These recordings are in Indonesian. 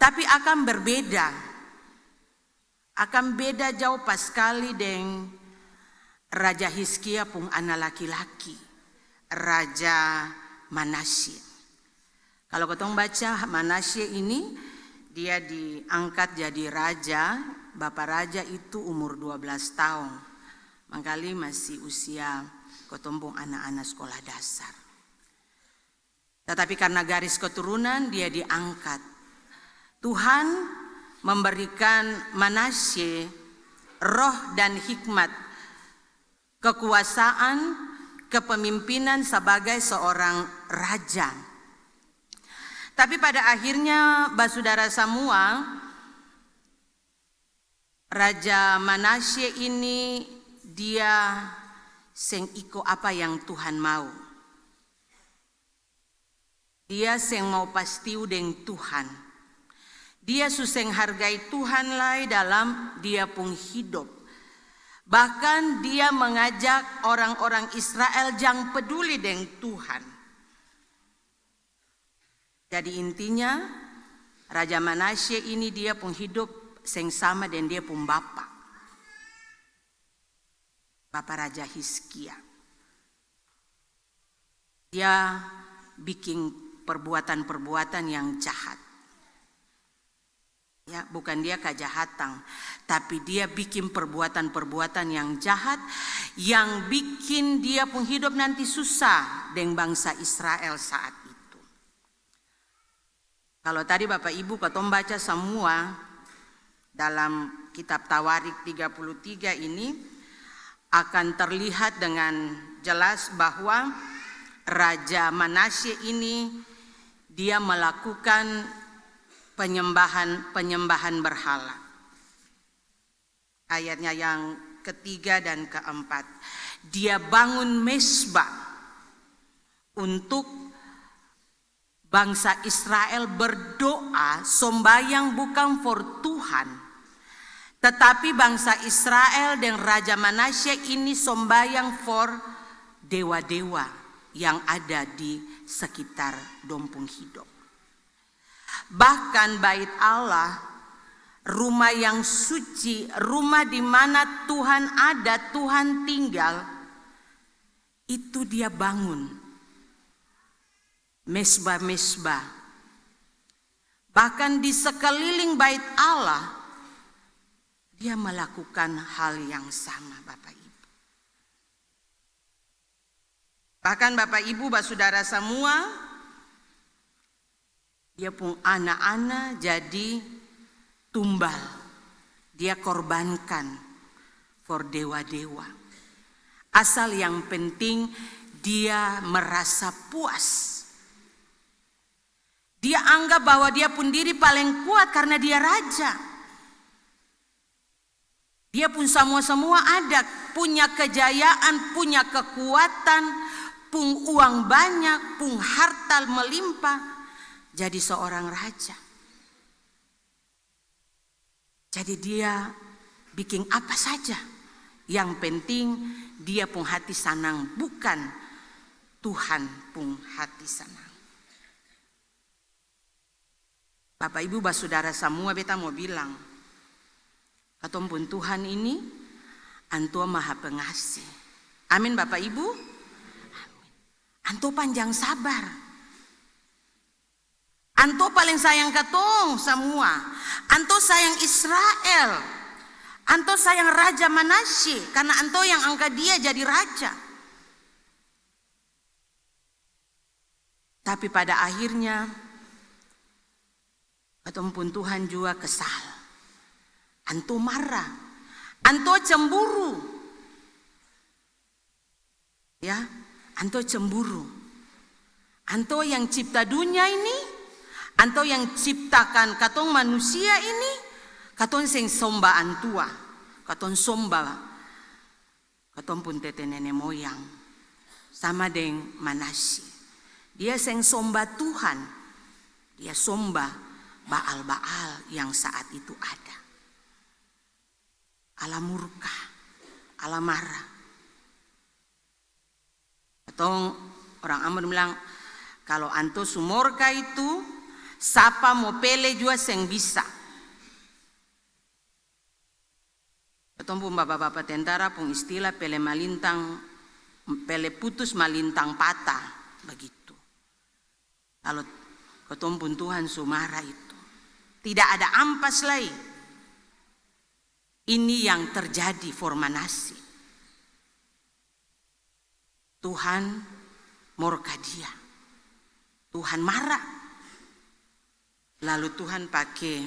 Tapi akan berbeda. Akan beda jauh pas sekali dengan Raja Hizkia pun anak laki-laki, Raja Manasye. Kalau ketong baca Manasye ini, dia diangkat jadi raja. Bapak raja itu umur 12 tahun. Mangkali masih usia ketong pun anak-anak sekolah dasar. Tetapi karena garis keturunan dia diangkat. Tuhan memberikan Manasye roh dan hikmat, kekuasaan, kepemimpinan sebagai seorang raja. Tapi pada akhirnya saudara semua, Raja Manasye ini dia seng iko apa yang Tuhan mau. Dia seng mau pastiu dengan Tuhan. Dia suseng hargai Tuhan lai dalam dia pun hidup. Bahkan dia mengajak orang-orang Israel jangan peduli dengan Tuhan. Jadi intinya Raja Manasye ini dia pun hidup seng sama dengan dia pun bapak Raja Hizkia. Dia bikin perbuatan-perbuatan yang jahat. Ya, bukan dia kejahatan, tapi dia bikin perbuatan-perbuatan yang jahat yang bikin dia pun hidup nanti susah dengan bangsa Israel saat itu. Kalau tadi Bapak Ibu ketong baca semua dalam kitab Tawarik 33 ini akan terlihat dengan jelas bahwa Raja Manasye ini dia melakukan penyembahan berhala. Ayatnya yang ketiga dan keempat. Dia bangun mezbah untuk bangsa Israel berdoa, sembahyang bukan for Tuhan. Tetapi bangsa Israel dan Raja Manasye ini sembahyang for dewa-dewa yang ada di sekitar dompung hidup. Bahkan bait Allah, rumah yang suci, rumah di mana Tuhan ada, Tuhan tinggal, itu dia bangun mezbah-mezbah. Bahkan di sekeliling bait Allah, dia melakukan hal yang sama Bapak Ibu. Bahkan Bapak Ibu, saudara semua, dia pun anak-anak jadi tumbal. Dia korbankan for dewa-dewa. Asal yang penting dia merasa puas. Dia anggap bahwa dia pun diri paling kuat karena dia raja. Dia pun semua ada, punya kejayaan, punya kekuatan, pun uang banyak, pun harta melimpah. Jadi seorang raja. Jadi dia bikin apa saja. Yang penting dia pun hati senang, bukan Tuhan pun hati senang. Bapak Ibu saudara semua, beta mau bilang, katong pun Tuhan ini Antua Maha Pengasih. Amin Bapak Ibu. Amin. Antua panjang sabar. Anto paling sayang katong semua. Anto sayang Israel. Anto sayang Raja Manasye karena Anto yang angkat dia jadi raja. Tapi pada akhirnya katong pun Tuhan juga kesal. Anto marah. Anto cemburu. Ya, Anto cemburu. Anto yang cipta dunia ini, Anto yang ciptakan katong manusia ini, katong sing somba antua, katong somba, katong pun tete nenek moyang, sama dengan Manasye. Dia sing somba Tuhan, dia somba Baal-Baal yang saat itu ada. Allah murka, Allah marah. Katong orang Ambon bilang, kalau anto sumurka itu, Sapa mau pele juga seng bisa. Ketong pun bapak-bapak tentara pun istilah pele malintang, pele putus malintang patah, begitu. Kalau ketong pun Tuhan sumara itu, tidak ada ampas lagi. Ini yang terjadi for Manasye. Tuhan murka dia, Tuhan marah. Lalu Tuhan pakai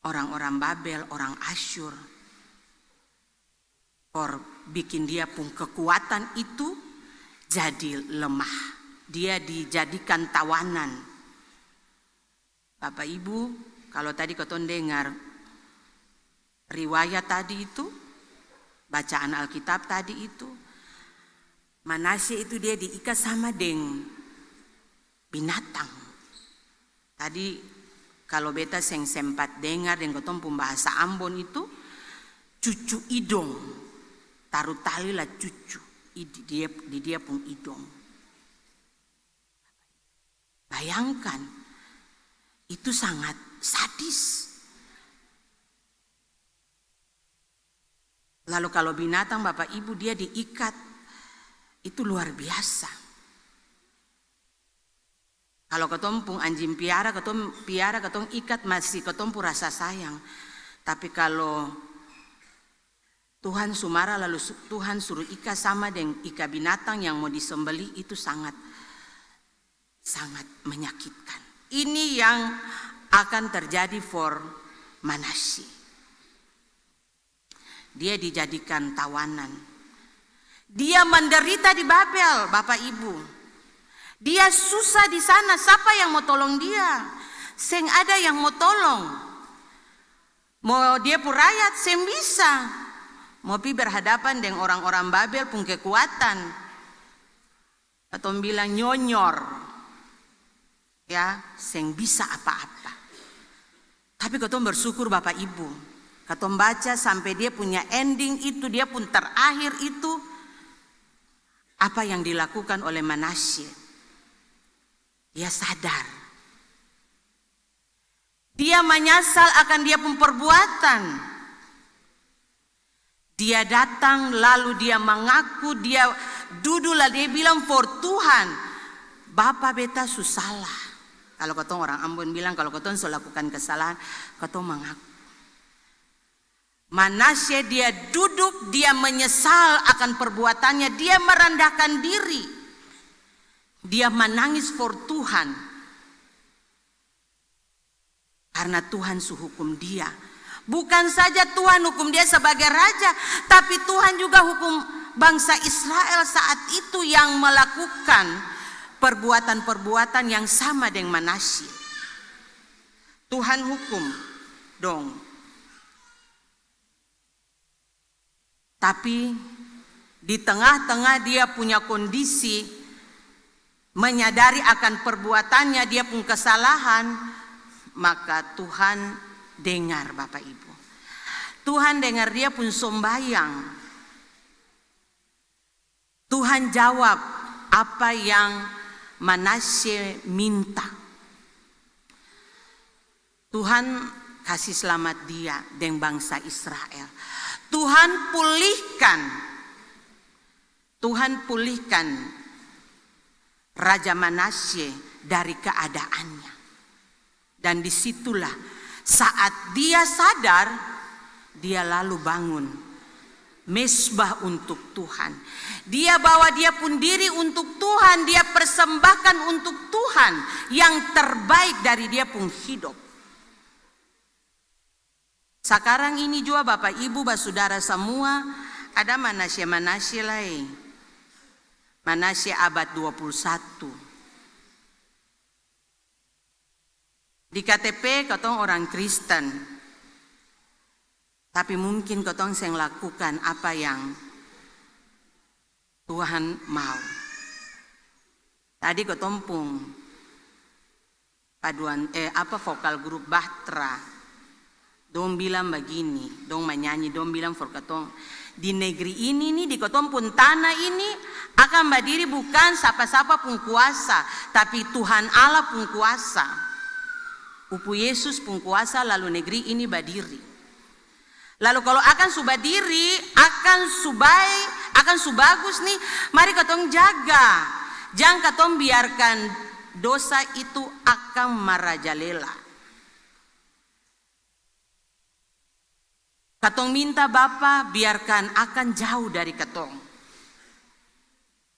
orang-orang Babel, orang Asyur, for bikin dia pun kekuatan itu jadi lemah. Dia dijadikan tawanan. Bapak Ibu, kalau tadi ketong dengar riwayat tadi itu, bacaan Alkitab tadi itu, Manasye itu dia diikat sama dengan binatang. Tadi kalau beta seng sempat dengar dengan ketong pembahasa Ambon itu, cucu idong, taruh tali lah cucu di dia pun idong. Bayangkan, itu sangat sadis. Lalu kalau binatang Bapak Ibu dia diikat, itu luar biasa. Kalau ketong pun anjing piara, ketong ikat masih ketong pun rasa sayang. Tapi kalau Tuhan sumara lalu Tuhan suruh ikat sama dengan ikat binatang yang mau disembeli, itu sangat menyakitkan. Ini yang akan terjadi for Manasye. Dia dijadikan tawanan. Dia menderita di Babel, Bapak Ibu. Dia susah di sana, siapa yang mau tolong dia? Seng ada yang mau tolong. Mau dia pun rakyat, seng bisa. Mau pi berhadapan dengan orang-orang Babel pun kekuatan. Atau bilang nyonyor. Ya, seng bisa apa-apa. Tapi ketong bersyukur Bapak Ibu. Ketong baca sampai dia punya ending itu, dia pun terakhir itu. Apa yang dilakukan oleh Manasye. Dia sadar. Dia menyesal akan dia pun perbuatan. Dia datang lalu dia mengaku, dia duduk lah dia bilang for Tuhan. Bapak beta salah. Kalau ketong orang Ambon bilang kalau ketong lakukan kesalahan, ketong mengaku. Manasye dia duduk, dia menyesal akan perbuatannya, dia merendahkan diri. Dia menangis for Tuhan. Karena Tuhan suhukum dia. Bukan saja Tuhan hukum dia sebagai raja, tapi Tuhan juga hukum bangsa Israel saat itu yang melakukan perbuatan-perbuatan yang sama dengan Manasye. Tuhan hukum dong. Tapi di tengah-tengah dia punya kondisi menyadari akan perbuatannya, dia pun kesalahan, maka Tuhan dengar Bapak Ibu. Tuhan dengar dia pun sembahyang. Tuhan jawab apa yang Manasye minta. Tuhan kasih selamat dia dengan bangsa Israel. Tuhan pulihkan Raja Manasye dari keadaannya. Dan disitulah saat dia sadar, dia lalu bangun mesbah untuk Tuhan. Dia bawa dia pun diri untuk Tuhan, dia persembahkan untuk Tuhan yang terbaik dari dia pun hidup. Sekarang ini juga Bapak Ibu, saudara semua, ada Manasye lain. Manasye abad 21. Di KTP ketong orang Kristen. Tapi mungkin ketong seng lakukan apa yang Tuhan mau. Tadi ketong pun paduan vokal grup Bahtera Dong bilang begini, dong menyanyi, dong bilang for katong, di negeri ini nih, di katong pun tanah ini akan berdiri bukan siapa-siapa pun kuasa, tapi Tuhan Allah pun kuasa. Upu Yesus pun kuasa, lalu negeri ini berdiri. Lalu kalau akan subah diri, akan subagus nih, mari katong jaga. Jangan katong biarkan dosa itu akan merajalela. Katong minta Bapa biarkan akan jauh dari katong.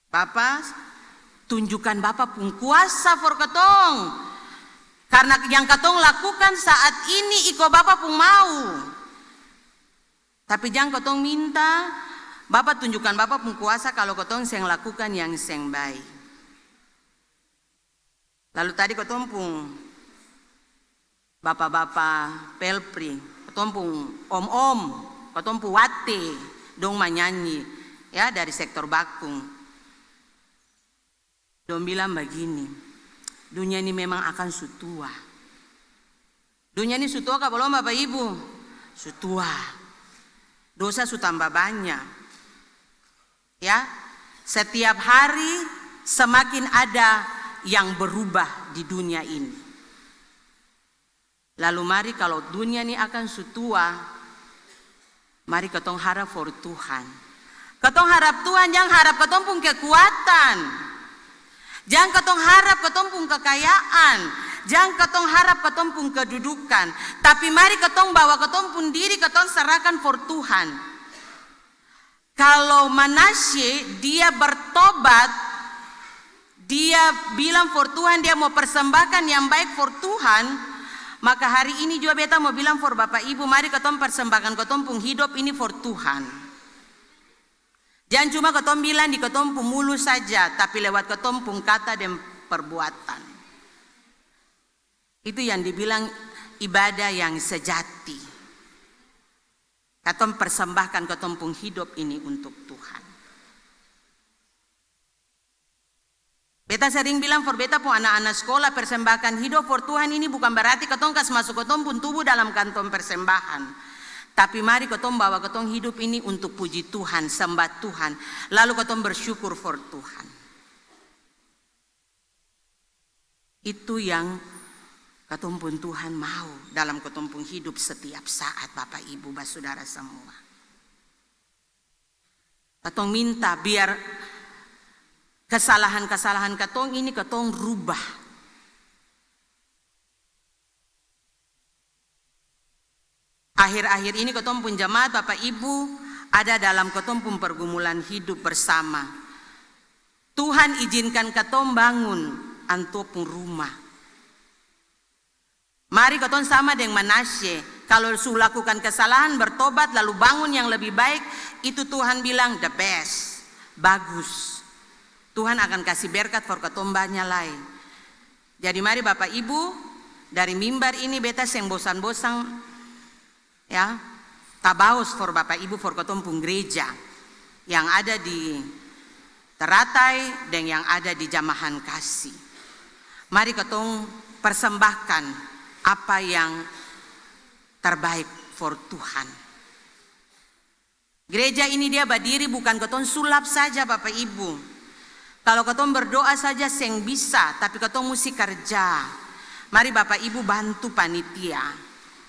Bapa, tunjukkan Bapa pun kuasa for katong. Karena yang katong lakukan saat ini iko Bapa pun mau. Tapi jangan katong minta Bapa tunjukkan Bapa pun kuasa kalau katong seng lakukan yang seng baik. Lalu tadi katong pun Bapak-bapak pelpri, katong pun om-om, katong pun wate, dong menyanyi ya dari sektor Bakung. Dong bilang begini, dunia ini memang akan sutua. Dunia ini sutua kah belum Bapak Ibu? Sutua. Dosa su tambah banyak. Ya, setiap hari semakin ada yang berubah di dunia ini. Lalu mari kalau dunia ini akan sutua, mari katong harap for Tuhan. Katong harap Tuhan, jangan harap katong pun kekuatan. Jangan katong harap katong pun kekayaan. Jangan katong harap katong pun kedudukan. Tapi mari katong bawa katong pun diri, katong serahkan for Tuhan. Kalau Manasye dia bertobat, dia bilang for Tuhan, dia mau persembahkan yang baik for Tuhan, maka hari ini juga beta mau bilang for Bapak Ibu, mari katong persembahkan katong pun hidup ini for Tuhan. Jangan cuma katong bilang di katong pun mulut saja, tapi lewat katong pun kata dan perbuatan. Itu yang dibilang ibadah yang sejati. Katong persembahkan katong pun hidup ini untuk Tuhan. Beta sering bilang for beta pun anak-anak sekolah, persembahkan hidup for Tuhan ini bukan berarti katong kas masuk katong pun tubuh dalam kantong persembahan. Tapi mari katong bawa katong hidup ini untuk puji Tuhan, sembah Tuhan. Lalu katong bersyukur for Tuhan. Itu yang katong pun Tuhan mau dalam katong pun hidup setiap saat Bapak Ibu saudara semua. Katong minta biar kesalahan-kesalahan katong ini katong rubah. Akhir-akhir ini katong pun jemaat Bapak Ibu ada dalam katong pun pergumulan hidup bersama. Tuhan izinkan katong bangun anto pun rumah. Mari katong sama dengan Manasye. Kalau su lakukan kesalahan bertobat lalu bangun yang lebih baik, itu Tuhan bilang the best, bagus. Tuhan akan kasih berkat for katong banyak lain. Jadi mari Bapak Ibu, dari mimbar ini beta seng bosan-bosan ya, tabaus for Bapak Ibu for katong pun gereja yang ada di Teratai dan yang ada di Jamahan Kasih. Mari katong persembahkan apa yang terbaik for Tuhan. Gereja ini dia berdiri bukan katong sulap saja Bapak Ibu. Kalau katong berdoa saja seng bisa, tapi katong mesti kerja. Mari Bapak Ibu bantu panitia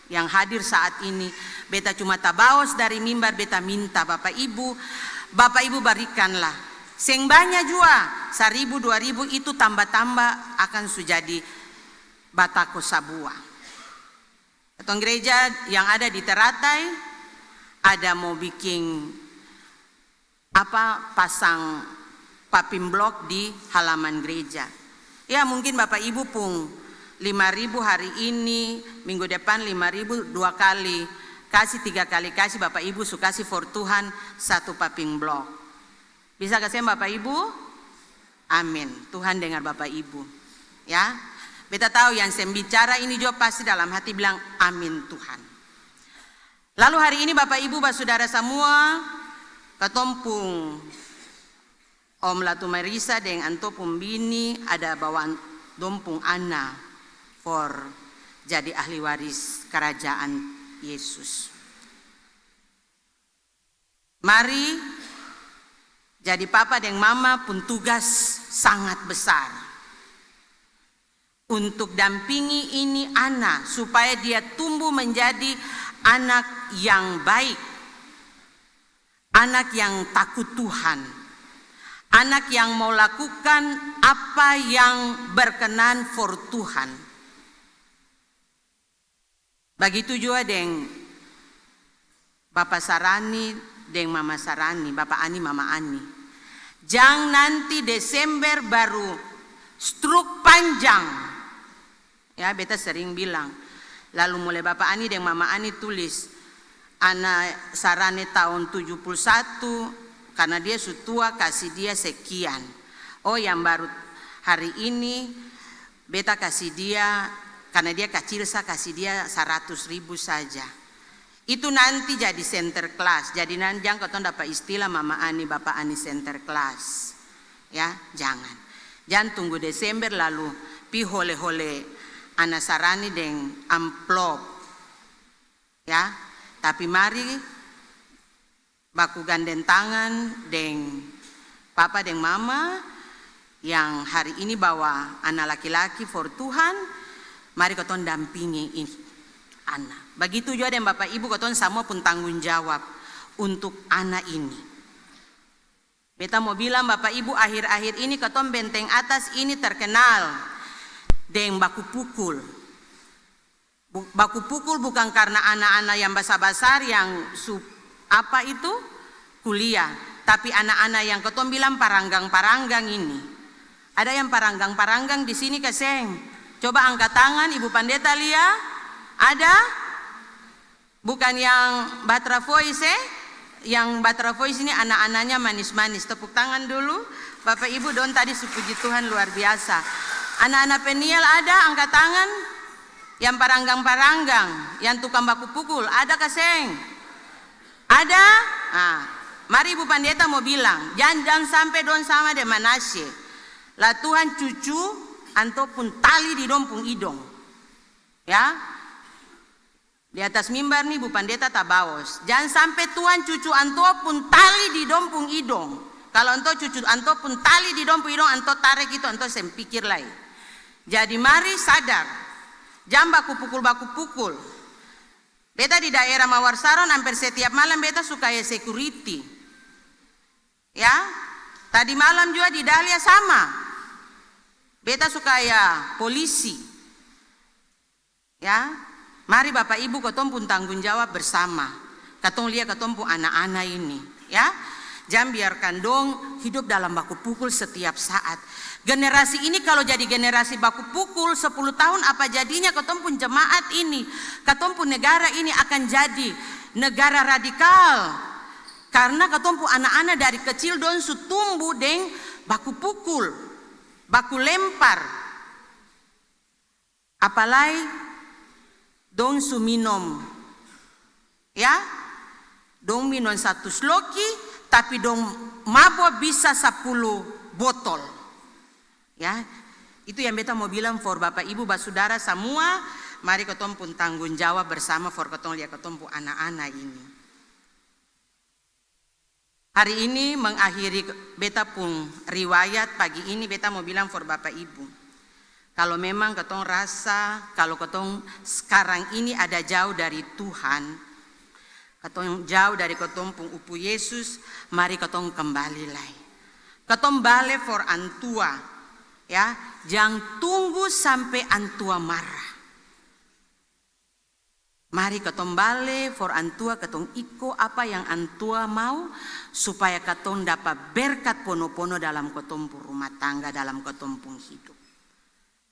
yang hadir saat ini. Beta cuma tabaos dari mimbar, beta minta Bapak Ibu berikanlah. Seng banyak juga, 1.000, 2.000 itu tambah-tambah akan sujadi batako sabua. Katong gereja yang ada di Teratai ada mau bikin pasang papim blok di halaman gereja. Ya mungkin Bapak Ibu pun 5.000 hari ini, minggu depan 5.000 2 kali, kasih 3 kali kasih Bapak Ibu su kasih for Tuhan 1 paping blok. Bisa kasih Bapak Ibu? Amin. Tuhan dengar Bapak Ibu. Ya. Beta tahu yang saya bicara ini juga pasti dalam hati bilang amin Tuhan. Lalu hari ini Bapak Ibu saudara semua, katompung Om Latu Marisa dengan antopung bini ada bawaan dompung Ana for jadi ahli waris kerajaan Yesus. Mari jadi papa dan mama pun tugas sangat besar untuk dampingi ini anak supaya dia tumbuh menjadi anak yang baik, anak yang takut Tuhan, anak yang mau lakukan apa yang berkenan for Tuhan. Begitu juga dengan Bapak Sarani dengan Mama Sarani, Bapak Ani, Mama Ani. Jangan nanti Desember baru stroke panjang. Ya, beta sering bilang. Lalu mulai Bapak Ani dan Mama Ani tulis, anak Sarani tahun 71, karena dia sudah tua kasih dia sekian. Oh, yang baru hari ini beta kasih dia, karena dia kecil saya kasih dia 100.000 saja. Itu nanti jadi center class. Jadi nanti jangan kau dapat istilah Mama Ani, Bapak Ani center class. Ya, jangan. Jangan tunggu Desember lalu pi hole-hole anak Sarani dengan amplop. Ya, tapi mari baku gandeng tangan dengan Papa dan Mama yang hari ini bawa anak laki-laki for Tuhan. Mari kau dampingi ini anak. Begitu juga dengan Bapak Ibu, kau semua pun tanggung jawab untuk anak ini. Beta mau bilang Bapak Ibu, akhir-akhir ini kau benteng atas ini terkenal dengan baku pukul. Baku pukul bukan karena anak-anak yang basar-basar yang apa itu kuliah, tapi anak-anak yang kau bilang paranggang-paranggang ini. Ada yang paranggang-paranggang di sini keseng. Coba angkat tangan, Ibu Pendeta Lia. Ada? Bukan yang Batra Voice, yang Batra Voice ini anak-anaknya manis-manis. Tepuk tangan dulu. Bapak Ibu don tadi puji Tuhan luar biasa. Anak-anak peniel ada, angkat tangan. Yang paranggang-paranggang, yang tukang baku pukul, ada kaseng? Ada? Nah, mari Ibu Pendeta mau bilang, jangan sampai don sama de Manasye. Lah Tuhan cucu, anto pun tali di dompung idong. Ya, di atas mimbar nih Bu Pendeta tabaos. Jangan sampai Tuhan cucu anto pun tali di dompung idong. Kalau anto cucu anto pun tali di dompung idong, anto tarik itu anto sempikir lagi. Jadi mari sadar. Jangan baku pukul. Beta di daerah Mawar Saron hampir setiap malam beta suka ya security. Ya. Tadi malam juga di Dahlia sama. Beta suka ya polisi. Ya. Mari Bapak Ibu katong pun tanggung jawab bersama. Katong lihat katong pun anak-anak ini, ya. Jangan biarkan dong hidup dalam baku pukul setiap saat. Generasi ini kalau jadi generasi baku pukul 10 tahun apa jadinya katong pun jemaat ini. Katong pun negara ini akan jadi negara radikal. Karena katong pun anak-anak dari kecil don su tumbuh deng baku pukul, baku lempar. Apalagi dong su minum, ya, dong minum 1 sloki, tapi dong mabok bisa 10 botol, ya. Itu yang beta mau bilang for Bapak Ibu, Basudara semua, mari ketong pun tanggung jawab bersama for ketong lihat ketong pun anak-anak ini. Hari ini mengakhiri beta pun riwayat pagi ini, beta mau bilang for Bapak Ibu. Kalau memang ketong rasa, kalau ketong sekarang ini ada jauh dari Tuhan, ketong jauh dari ketong pun upu Yesus, mari ketong kembali lagi. Ketong balik for antua, ya, jangan tunggu sampai antua marah. Mari ketong balik for antua, ketong iko apa yang antua mau, supaya ketong dapat berkat pono-pono dalam ketong pun rumah tangga, dalam ketong pun hidup.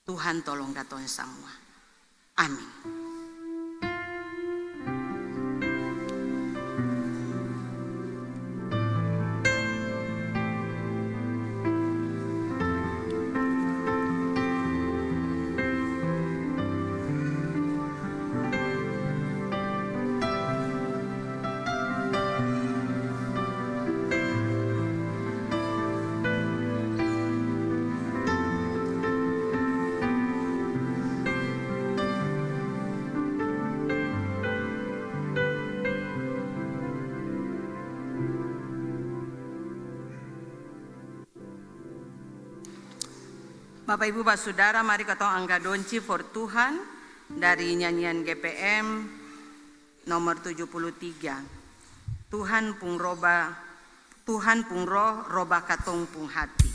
Tuhan tolong katong semua. Amin. Bapak Ibu Pak Saudara, mari katong angga donci for Tuhan dari nyanyian GPM nomor 73. Tuhan pung roh roba katong pung hati.